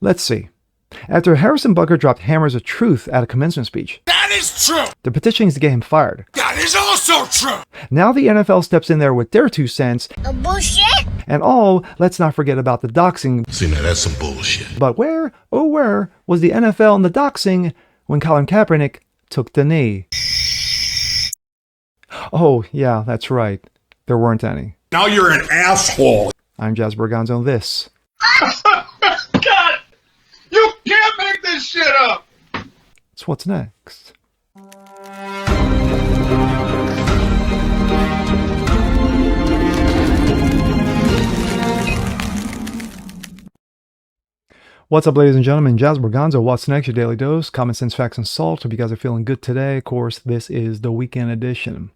Let's see. After Harrison Butker dropped hammers of truth at a commencement speech, That is true. the petitionings to get him fired. That is also true. Now the NFL steps in there with their 2 cents. Bullshit. And let's not forget about the doxing. See, now that's some bullshit. But where was the NFL and the doxing when Colin Kaepernick took the knee? Oh, yeah, that's right. There weren't any. Now you're an asshole. I'm Jasper Gonzo. This. God, you can't make this shit up. So what's next? What's up, ladies and gentlemen? Jasper Gonzo. What's next? Your daily dose. Common sense, facts, and salt. Hope you guys are feeling good today. Of course, this is the weekend edition.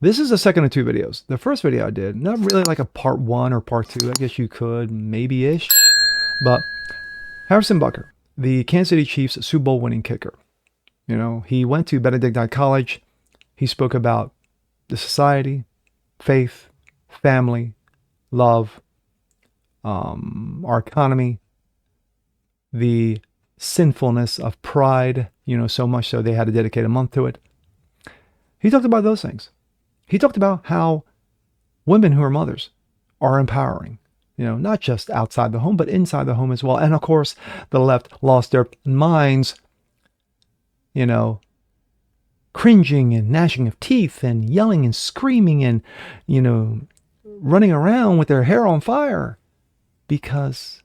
This is the second of 2 videos. The first video I did, not really like a part 1 or part 2. I guess you could, maybe-ish. But Harrison Butker, the Kansas City Chiefs Super Bowl winning kicker. You know, he went to Benedictine College. He spoke about the society, faith, family, love, our economy, the sinfulness of pride, so much so they had to dedicate a month to it. He talked about those things. He talked about how women who are mothers are empowering, not just outside the home, but inside the home as well. And of course, the left lost their minds, cringing and gnashing of teeth and yelling and screaming and, running around with their hair on fire because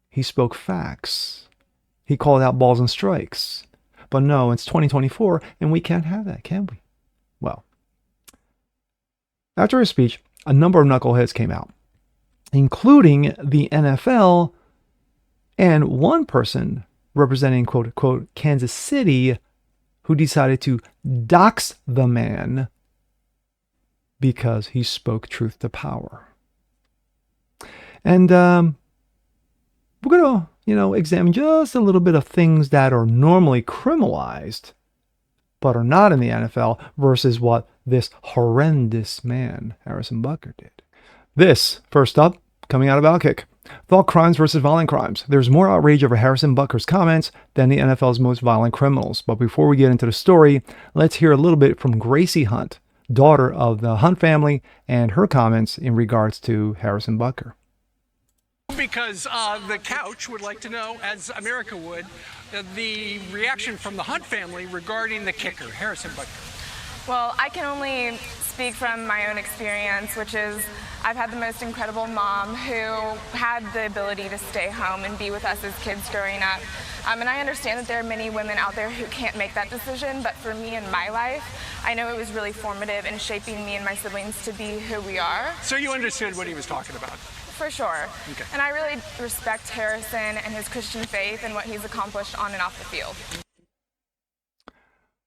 he spoke facts. He called out balls and strikes. But no, it's 2024 and we can't have that, can we? Well, after his speech, a number of knuckleheads came out, including the NFL and one person representing, quote, unquote, Kansas City, who decided to dox the man because he spoke truth to power. And we're going to, examine just a little bit of things that are normally criminalized, but are not in the NFL versus what this horrendous man, Harrison Butker, did. This, first up, coming out of Outkick. Thought crimes versus violent crimes. There's more outrage over Harrison Butker's comments than the NFL's most violent criminals. But before we get into the story, let's hear a little bit from Gracie Hunt, daughter of the Hunt family, and her comments in regards to Harrison Butker. Because the couch would like to know, as America would, the reaction from the Hunt family regarding the kicker, Harrison Butker. Well, I can only speak from my own experience, which is I've had the most incredible mom who had the ability to stay home and be with us as kids growing up. And I understand that there are many women out there who can't make that decision, but for me in my life, I know it was really formative in shaping me and my siblings to be who we are. So you understood what he was talking about? For sure. Okay. And I really respect Harrison and his Christian faith and what he's accomplished on and off the field.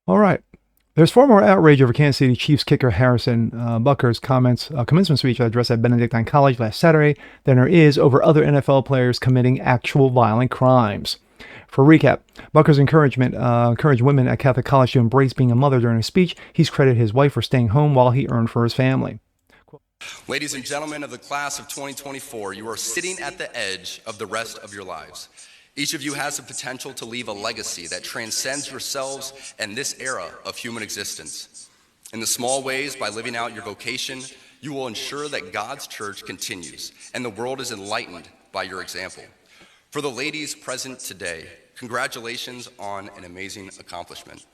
All right. There's far more outrage over Kansas City Chiefs kicker Harrison Butker's commencement speech addressed at Benedictine College last Saturday than there is over other NFL players committing actual violent crimes. For recap, Butker's encouraged women at Catholic College to embrace being a mother during his speech. He's credited his wife for staying home while he earned for his family. Ladies and gentlemen of the class of 2024, you are sitting at the edge of the rest of your lives. Each of you has the potential to leave a legacy that transcends yourselves and this era of human existence. In the small ways, by living out your vocation, you will ensure that God's church continues and the world is enlightened by your example. For the ladies present today, congratulations on an amazing accomplishment.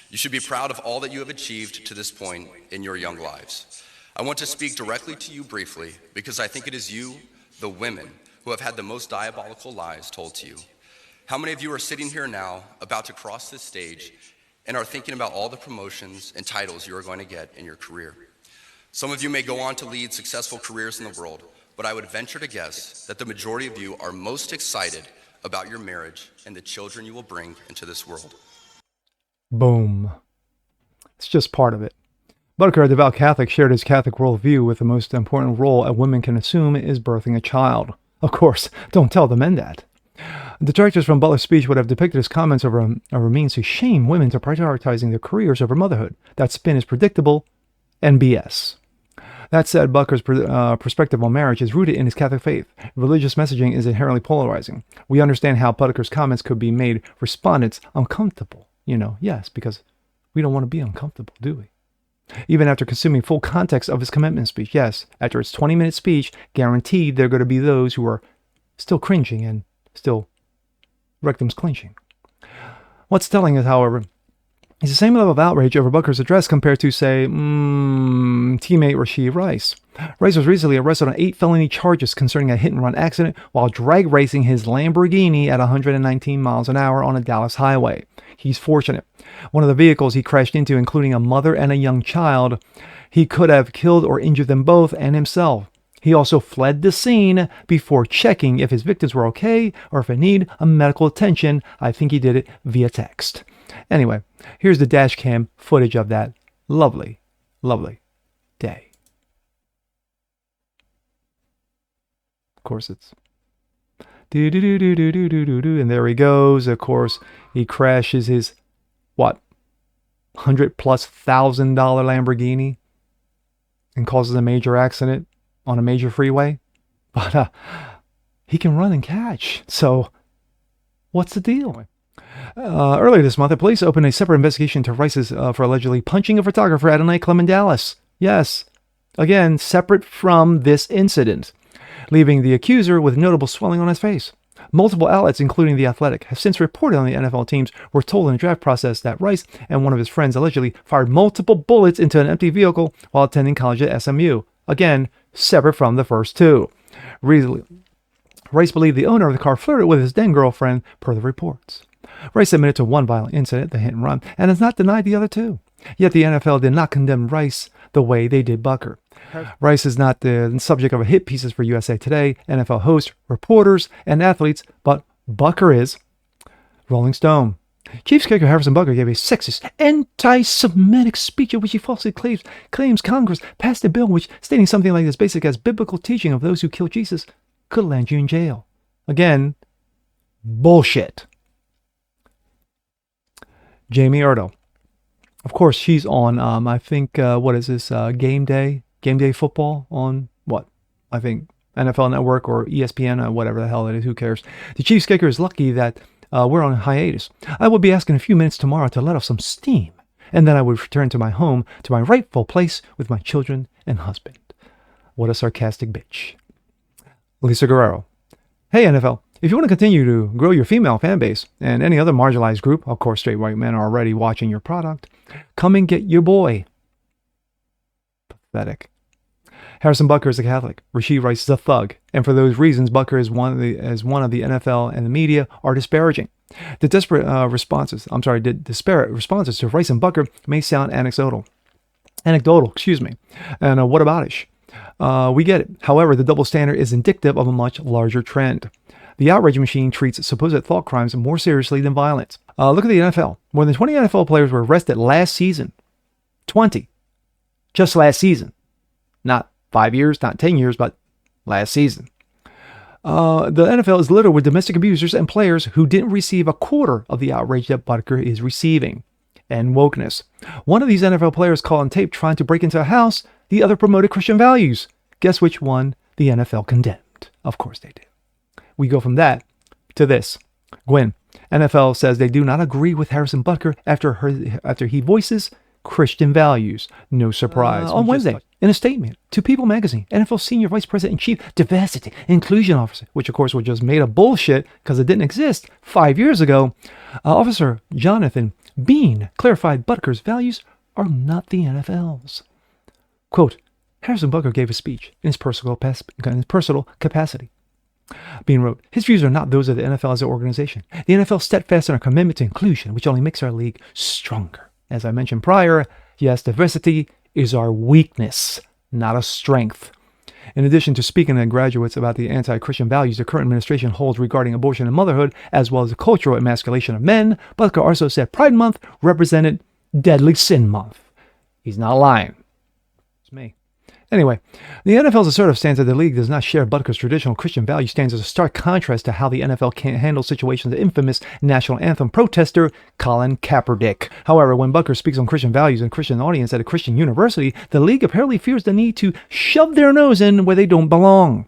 You should be proud of all that you have achieved to this point in your young lives. I want to speak directly to you briefly because I think it is you, the women, who have had the most diabolical lies told to you. How many of you are sitting here now, about to cross this stage, and are thinking about all the promotions and titles you are going to get in your career? Some of you may go on to lead successful careers in the world, but I would venture to guess that the majority of you are most excited about your marriage and the children you will bring into this world. Boom. It's just part of it. Butker, a devout Catholic, shared his Catholic worldview with the most important role a woman can assume is birthing a child. Of course, don't tell the men that. Detractors from Butler's speech would have depicted his comments over means to shame women to prioritizing their careers over motherhood. That spin is predictable and BS. That said, Butker's perspective on marriage is rooted in his Catholic faith. Religious messaging is inherently polarizing. We understand how Butker's comments could be made respondents uncomfortable. Yes, because we don't want to be uncomfortable, do we? Even after consuming full context of his commitment speech, yes, after its 20-minute speech, guaranteed there are going to be those who are still cringing and still rectums clenching. What's telling is, however, is the same level of outrage over Butker's address compared to, say, teammate Rashee Rice. Rice was recently arrested on 8 felony charges concerning a hit-and-run accident while drag racing his Lamborghini at 119 miles an hour on a Dallas highway. He's fortunate. One of the vehicles he crashed into, including a mother and a young child, he could have killed or injured them both and himself. He also fled the scene before checking if his victims were okay or if they need a medical attention. I think he did it via text. Anyway, here's the dash cam footage of that lovely, lovely day. Of course, it's do, and there he goes. Of course, he crashes his $100,000+ Lamborghini and causes a major accident on a major freeway. But he can run and catch. So, what's the deal? Earlier this month, the police opened a separate investigation into Rice's for allegedly punching a photographer at a nightclub in Dallas. Yes, again, separate from this incident, leaving the accuser with notable swelling on his face. Multiple outlets, including The Athletic, have since reported on the NFL teams were told in the draft process that Rice and one of his friends allegedly fired multiple bullets into an empty vehicle while attending college at SMU. Again, separate from the first two. Rice believed the owner of the car flirted with his then girlfriend, per the reports. Rice admitted to one violent incident, the hit and run, and has not denied the other two. Yet the NFL did not condemn Rice the way they did Butker. Rice is not the subject of hit pieces for USA Today, NFL hosts, reporters, and athletes, but Butker is. Rolling Stone. Chiefs kicker Harrison Butker gave a sexist, anti-Semitic speech in which he falsely claims Congress passed a bill which, stating something like as basic as biblical teaching of those who kill Jesus, could land you in jail. Again, bullshit. Jamie Erdahl. Of course, she's on, I think, what is this, Game Day Football on, I think NFL Network or ESPN, or whatever the hell it is, who cares. The Chiefs kicker is lucky that we're on hiatus. I will be asking a few minutes tomorrow to let off some steam, and then I would return to my home, to my rightful place with my children and husband. What a sarcastic bitch. Lisa Guerrero. Hey, NFL. If you want to continue to grow your female fan base and any other marginalized group, of course, straight white men are already watching your product, come and get your boy. Pathetic. Harrison Butker is a Catholic. Rashee Rice is a thug. And for those reasons, Butker is one of the NFL and the media are disparaging. The disparate responses to Rice and Butker may sound anecdotal, And what about it? We get it. However, the double standard is indicative of a much larger trend. The outrage machine treats supposed thought crimes more seriously than violence. Look at the NFL. More than 20 NFL players were arrested last season. 20. Just last season. Not 5 years, not 10 years, but last season. The NFL is littered with domestic abusers and players who didn't receive a quarter of the outrage that Butker is receiving. And wokeness. One of these NFL players caught on tape trying to break into a house. The other promoted Christian values. Guess which one the NFL condemned? Of course they did. We go from that to this. Gwen, NFL says they do not agree with Harrison Butker after he voices Christian values. No surprise. On Wednesday, in a statement to People magazine, NFL Senior Vice President and Chief Diversity and Inclusion Officer, which of course was just made up bullshit because it didn't exist 5 years ago, Officer Jonathan Bean clarified Butker's values are not the NFL's. Quote, Harrison Butker gave a speech in his personal capacity. Bean wrote, his views are not those of the NFL as an organization. The NFL steadfast in our commitment to inclusion, which only makes our league stronger. As I mentioned prior, yes, diversity is our weakness, not a strength. In addition to speaking to graduates about the anti-Christian values the current administration holds regarding abortion and motherhood, as well as the cultural emasculation of men, Butker also said Pride Month represented Deadly Sin Month. He's not lying. It's me. Anyway, the NFL's assertive stance that the league does not share Butker's traditional Christian value stands as a stark contrast to how the NFL can't handle situations of infamous national anthem protester Colin Kaepernick. However, when Butker speaks on Christian values and Christian audience at a Christian university, the league apparently fears the need to shove their nose in where they don't belong.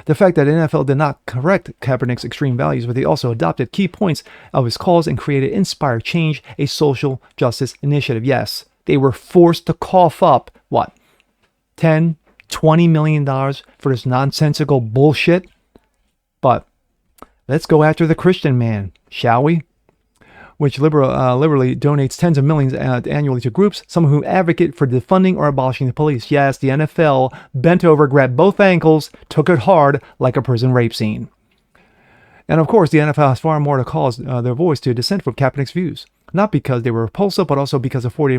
The fact that the NFL did not correct Kaepernick's extreme values, but they also adopted key points of his cause and created Inspire Change, a social justice initiative. Yes, they were forced to cough up, what, $10, $20 million for this nonsensical bullshit? But let's go after the Christian man, shall we? Which liberally donates tens of millions annually to groups, some who advocate for defunding or abolishing the police. Yes, the NFL bent over, grabbed both ankles, took it hard like a prison rape scene. And of course, the NFL has far more to cause their voice to dissent from Kaepernick's views. Not because they were repulsive, but also because of the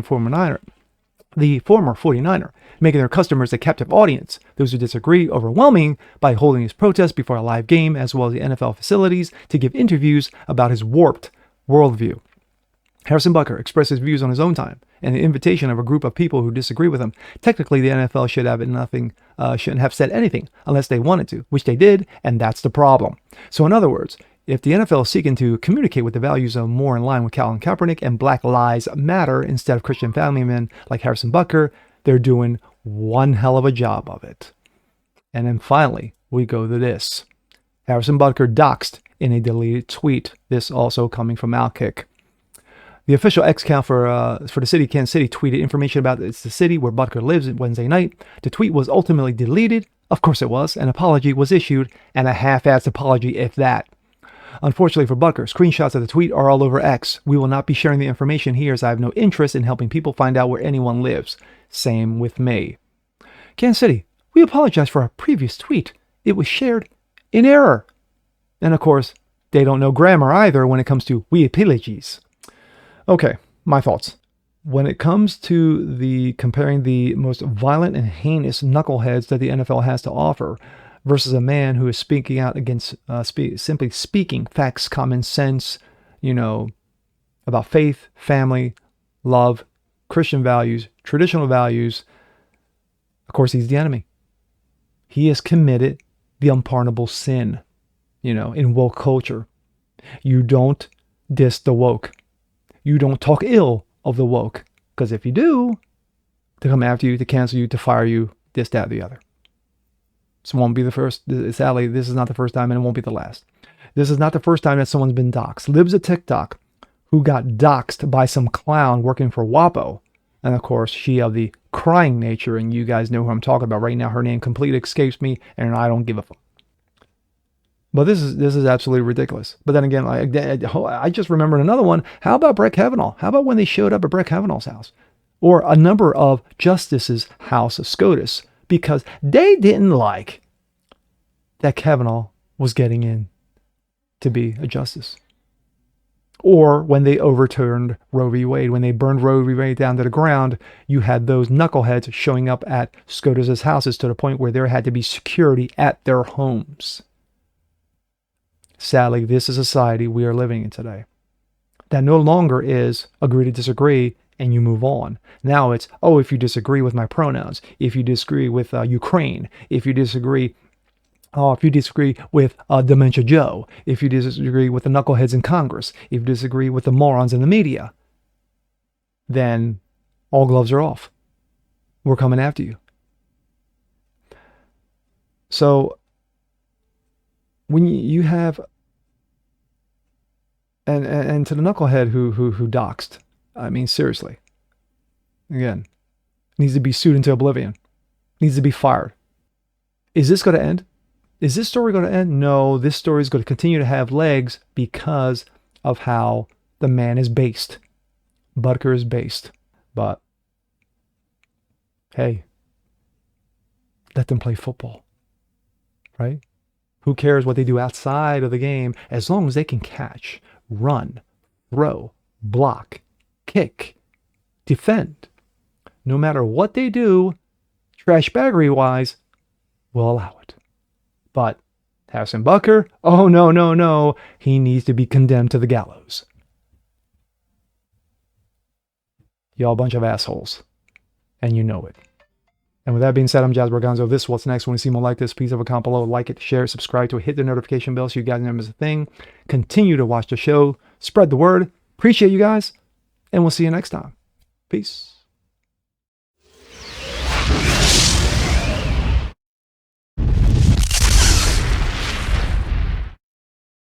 former 49er, making their customers a captive audience. Those who disagree overwhelming by holding his protest before a live game, as well as the NFL facilities, to give interviews about his warped worldview. Harrison Butker expressed his views on his own time, and the invitation of a group of people who disagree with him. Technically, the NFL shouldn't have said anything unless they wanted to, which they did, and that's the problem. So in other words, if the NFL is seeking to communicate with the values of more in line with Colin Kaepernick and Black Lives Matter instead of Christian family men like Harrison Butker, they're doing one hell of a job of it. And then finally, we go to this. Harrison Butker doxed in a deleted tweet. This also coming from Outkick. The official X account for the city of Kansas City tweeted information about the city where Butker lives Wednesday night. The tweet was ultimately deleted. Of course it was. An apology was issued, and a half-assed apology, if that. Unfortunately for Butker, screenshots of the tweet are all over X. We will not be sharing the information here as I have no interest in helping people find out where anyone lives. Same with me. Kansas City, we apologize for our previous tweet. It was shared in error. And of course, they don't know grammar either when it comes to we apologies. Okay, my thoughts. When it comes to the comparing the most violent and heinous knuckleheads that the NFL has to offer versus a man who is speaking out against simply speaking facts, common sense, about faith, family, love, Christian values, traditional values, of course, he's the enemy. He has committed the unpardonable sin, in woke culture. You don't diss the woke. You don't talk ill of the woke. Because if you do, to come after you, to cancel you, to fire you, this, that, the other. This won't be the first. Sadly, this is not the first time, and it won't be the last. This is not the first time that someone's been doxxed. Libs of TikTok, who got doxxed by some clown working for WAPO. And of course, she of the crying nature, and you guys know who I'm talking about right now. Her name completely escapes me, and I don't give a fuck. But this is absolutely ridiculous. But then again, I just remembered another one. How about Brett Kavanaugh? How about when they showed up at Brett Kavanaugh's house? Or a number of justices' house of SCOTUS, because they didn't like that Kavanaugh was getting in to be a justice. Or when they overturned Roe v. Wade, when they burned Roe v. Wade down to the ground, you had those knuckleheads showing up at SCOTUS' houses to the point where there had to be security at their homes. Sadly, this is a society we are living in today. That no longer is agree to disagree and you move on. Now it's, if you disagree with my pronouns, if you disagree with Ukraine, if you disagree with Dementia Joe, if you disagree with the knuckleheads in Congress, if you disagree with the morons in the media, then all gloves are off. We're coming after you. So when you have, and to the knucklehead who doxed, I mean, seriously, again, needs to be sued into oblivion, needs to be fired. Is this going to end? Is this story going to end? No, this story is going to continue to have legs because of how the man is based. Butker is based. But, hey, let them play football, right? Who cares what they do outside of the game as long as they can catch, run, throw, block, kick, defend. No matter what they do, trash baggery-wise, we'll allow it. But Harrison Butker, oh no. He needs to be condemned to the gallows. Y'all a bunch of assholes. And you know it. And with that being said, I'm Jazz Borganzo. This is What's Next. When you see more like this, please have a comment below, like it, share it, subscribe to it, hit the notification bell so you guys never miss a thing. Continue to watch the show, spread the word. Appreciate you guys, and we'll see you next time. Peace.